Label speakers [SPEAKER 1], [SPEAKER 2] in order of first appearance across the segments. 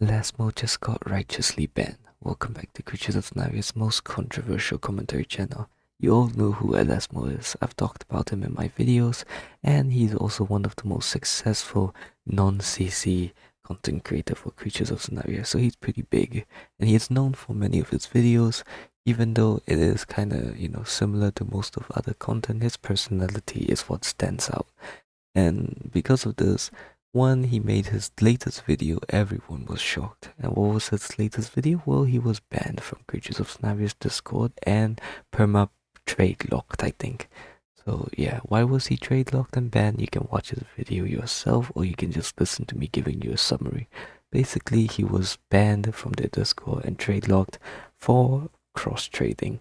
[SPEAKER 1] Elasmo just got righteously banned. Welcome back to Creatures of Sonaria's most controversial commentary channel. You all know who Elasmo is. I've talked about him in my videos, and he's also one of the most successful non-CC content creator for Creatures of Sonaria, so he's pretty big, and he is known for many of his videos. Even though it is kind of, similar to most of other content, his personality is what stands out. And because of this, when he made his latest video, everyone was shocked. And what was his latest video? Well, he was banned from Creatures of Snaria's Discord and perma trade locked, I think. So yeah, why was he trade locked and banned? You can watch his video yourself, or you can just listen to me giving you a summary. Basically, he was banned from the Discord and trade locked for cross trading.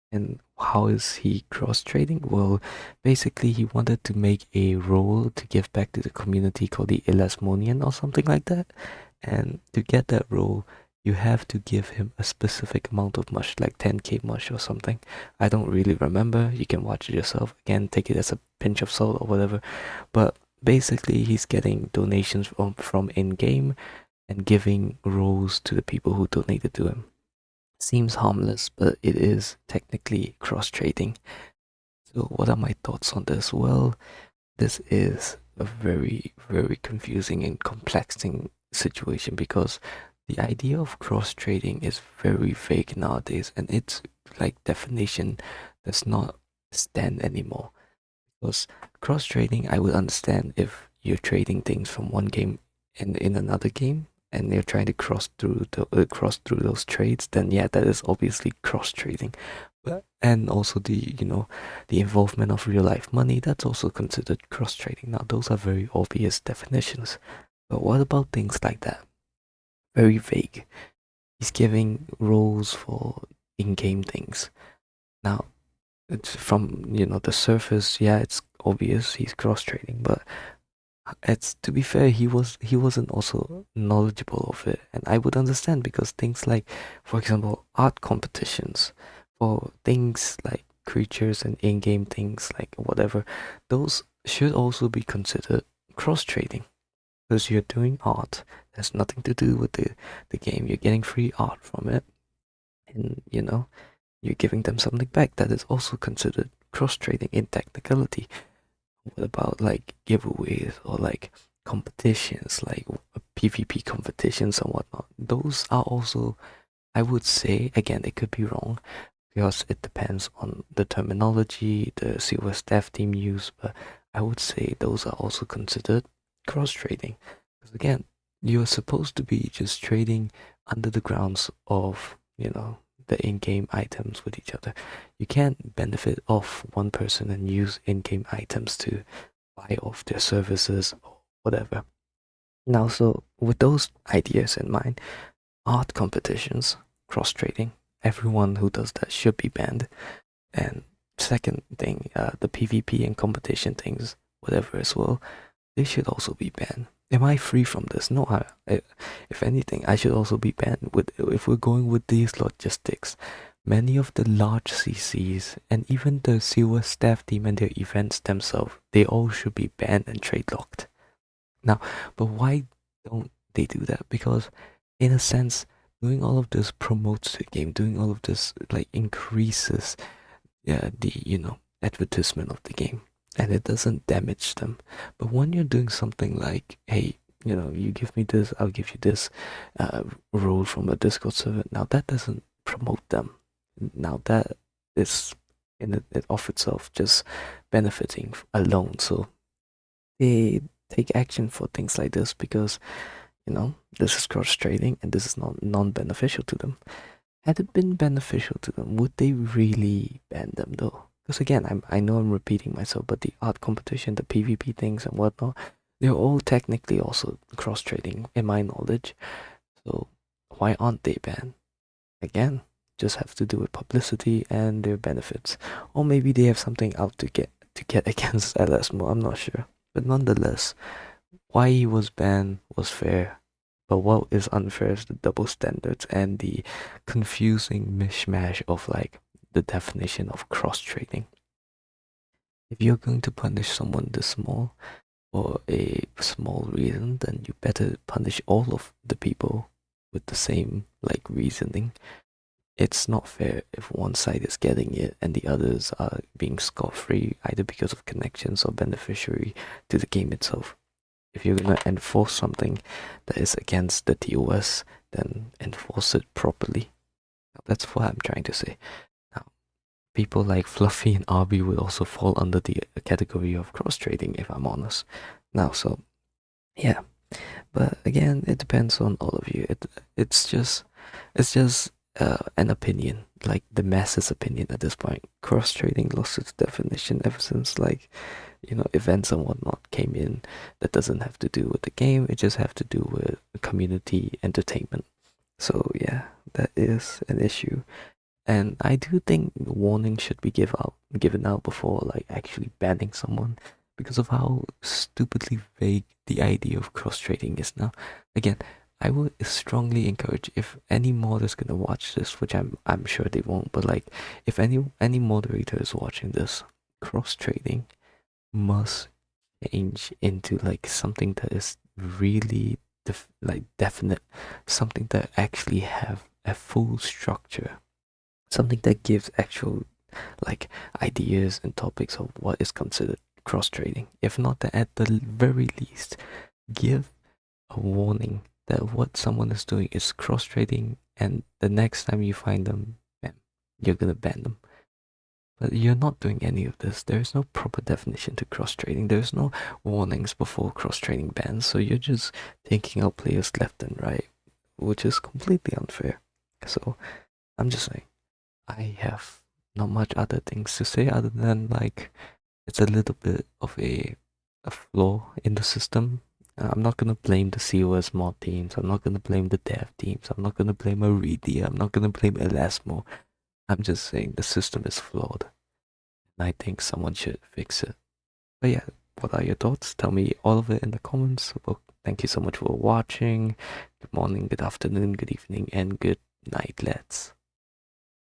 [SPEAKER 1] And how is he cross trading? Well, basically, he wanted to make a role to give back to the community called the Elasmonian or something like that. And to get that role, you have to give him a specific amount of mush, like 10k mush or something. I don't really remember. You can watch it yourself. Again, take it as a pinch of salt or whatever. But basically, he's getting donations from in-game and giving roles to the people who donated to him. Seems harmless, but it is technically cross trading. So, what are my thoughts on this? Well, this is a very, very confusing and complexing situation because the idea of cross trading is very vague nowadays, and its like definition does not stand anymore. Because cross trading, I would understand if you're trading things from one game in another game, and you're trying to cross through those trades, then yeah, that is obviously cross trading. But and also the involvement of real life money, that's also considered cross trading. Now those are very obvious definitions. But what about things like that? Very vague. He's giving roles for in-game things. Now it's from the surface, yeah, it's obvious he's cross trading, but it's to be fair, he wasn't also knowledgeable of it, and I would understand because things like, for example, art competitions, for things like creatures and in-game things like whatever, those should also be considered cross trading because you're doing art. There's nothing to do with the game. You're getting free art from it, and you're giving them something back. That is also considered cross trading in technicality. What about like giveaways or like competitions, like PvP competitions and whatnot? Those are also, I would say, again, it could be wrong because it depends on the terminology the COS staff team use, but I would say those are also considered cross trading. Because again, you're supposed to be just trading under the grounds of, the in-game items with each other. You can't benefit off one person and use in-game items to buy off their services or whatever. Now, so with those ideas in mind, art competitions, cross trading, everyone who does that should be banned. And second thing, the PvP and competition things, whatever as well, they should also be banned. Am I free from this? No, if anything, I should also be banned. With if we're going with these logistics, many of the large CCs and even the COS staff team and their events themselves, they all should be banned and trade locked. Now, but why don't they do that? Because in a sense, doing all of this promotes the game. Doing all of this like increases, yeah, the advertisement of the game, and it doesn't damage them. But when you're doing something like, hey, you give me this, I'll give you this role from a Discord server. Now that doesn't promote them. Now that is in it of itself just benefiting alone. So they take action for things like this because this is cross trading and this is not non-beneficial to them. Had it been beneficial to them, would they really ban them though? Because again, I know I'm repeating myself, but the art competition, the PvP things and whatnot, they're all technically also cross trading in my knowledge. So why aren't they banned? Again, just have to do with publicity and their benefits, or maybe they have something out to get against Elasmo. I'm not sure, but nonetheless, why he was banned was fair. But what is unfair is the double standards and the confusing mishmash of like the definition of cross trading. If you're going to punish someone this small, for a small reason, then you better punish all of the people with the same like reasoning. It's not fair if one side is getting it and the others are being scot-free either because of connections or beneficiary to the game itself. If you're gonna enforce something that is against the TOS, then enforce it properly. That's what I'm trying to say. Now, people like Fluffy and Arby would also fall under the category of cross-trading, if I'm honest. Now, so yeah, but again, it depends on all of you. It's just an opinion, like the masses' opinion at this point. Cross-trading lost its definition ever since like events and whatnot came in. That doesn't have to do with the game. It just have to do with community entertainment. So yeah, that is an issue. And I do think warning should be given out before like actually banning someone because of how stupidly vague the idea of cross trading is now. Again, I would strongly encourage if any mod is gonna watch this, which I'm sure they won't, but like if any moderator is watching this, cross trading must change into like something that is really definite, something that actually have a full structure, something that gives actual like ideas and topics of what is considered cross trading. If not, then at the very least, give a warning that what someone is doing is cross trading, and the next time you find them, bam, you're gonna ban them. But you're not doing any of this. There is no proper definition to cross trading. There's no warnings before cross trading bans, so you're just taking out players left and right, which is completely unfair. So I'm just saying. I have not much other things to say other than like it's a little bit of a flaw in the system. I'm not gonna blame the COS mod teams. I'm not gonna blame the dev teams. I'm not gonna blame Aridia. I'm not gonna blame Elasmo. I'm just saying the system is flawed, and I think someone should fix it. But yeah, what are your thoughts? Tell me all of it in the comments. Well, thank you so much for watching. Good morning, good afternoon, good evening, and good night, lads.